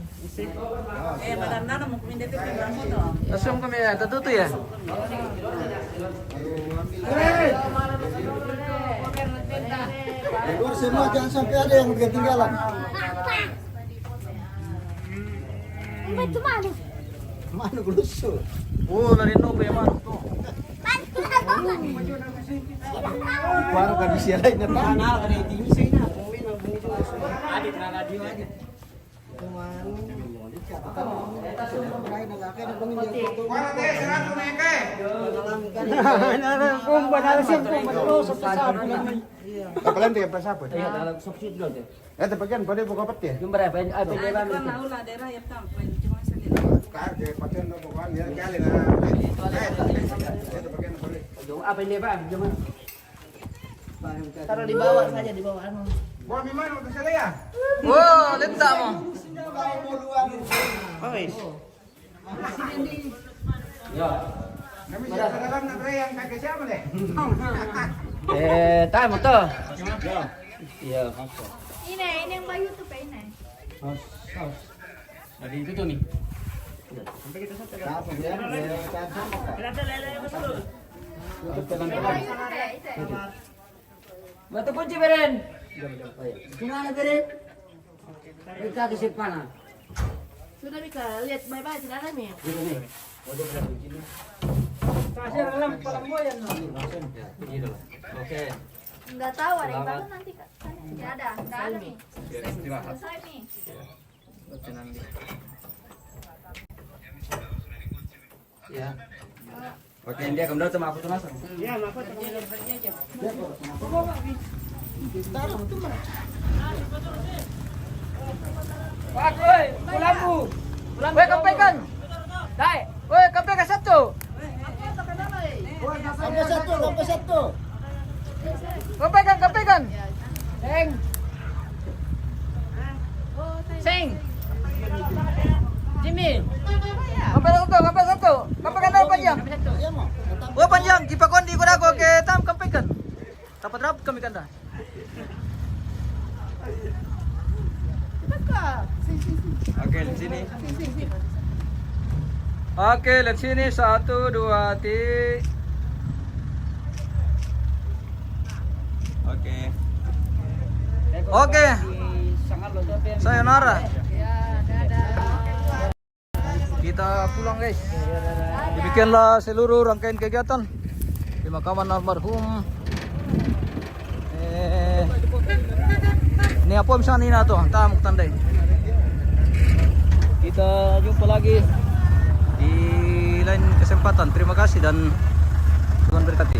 Speaker 1: Asam kami ya, tutu ya.
Speaker 6: Keluar semua jangan sampai ada yang ketinggalan.
Speaker 7: Itu mana?
Speaker 6: Mana gelusur?
Speaker 1: Oh, dari nobe ya mana tuh.
Speaker 6: Kuang kan bisa lain na pa.
Speaker 2: Ada tinggi sih na. Ada radio aja.
Speaker 6: Kapalan dia pas apa?
Speaker 2: Iya, dalam subsidi dulu.
Speaker 6: Eta bagian pada buka peti.
Speaker 2: Jumpa ya, apa dia bang?
Speaker 6: Kage paten no bukan ya kali na. Eta bagian boleh.
Speaker 2: Apa ini bang? Jumpa.
Speaker 4: Taruh di bawah saja, di bawah anu.
Speaker 6: Buah mimano ke sana ya?
Speaker 1: Wow, lenta mo.
Speaker 6: Ois.
Speaker 2: Ya.
Speaker 6: Kami sa dalam na pre yang kage siapa deh?
Speaker 2: Tayo mo to. Iya.
Speaker 7: Ini yang bayu tuh pe ini.
Speaker 2: Dari itu tuh nih.
Speaker 6: Apa dia?
Speaker 2: Batu kunci beren. Gimana beren? Kita ke sipanan.
Speaker 4: Sudah Mika, lihat bye-bye tidak ada nih.
Speaker 2: Gitu nih. Oke.
Speaker 7: Enggak tahu ada yang baru nanti Kak. Enggak ada nih. Selesai nih.
Speaker 2: Ya.
Speaker 10: Oke, dia kemudian sama aku tuh mas.
Speaker 4: Ya, apa aja.
Speaker 1: Wah, woi, pulambu. Woi, kampaikan. Dai, woi, kampaikan satu.
Speaker 6: Sampai satu.
Speaker 1: Kampaikan. Sing.
Speaker 4: Jimmy.
Speaker 1: Kampaikan satu. Kampaikan apa panjang? Oh, panjang. Kipa kondi ko dako ke tam kampaikan. Dapat rap kami kanda.
Speaker 10: Oke, di sini.
Speaker 1: Oke, lihat sini 1, 2, 3.
Speaker 10: Oke.
Speaker 1: Oke. Sayonara. Kita pulang guys. Demikianlah seluruh rangkaian kegiatan di pemakaman almarhum. Ini apa misalnya ini tuh, tamu tandai. Kita jumpa lagi di lain kesempatan. Terima kasih dan Tuhan berkati.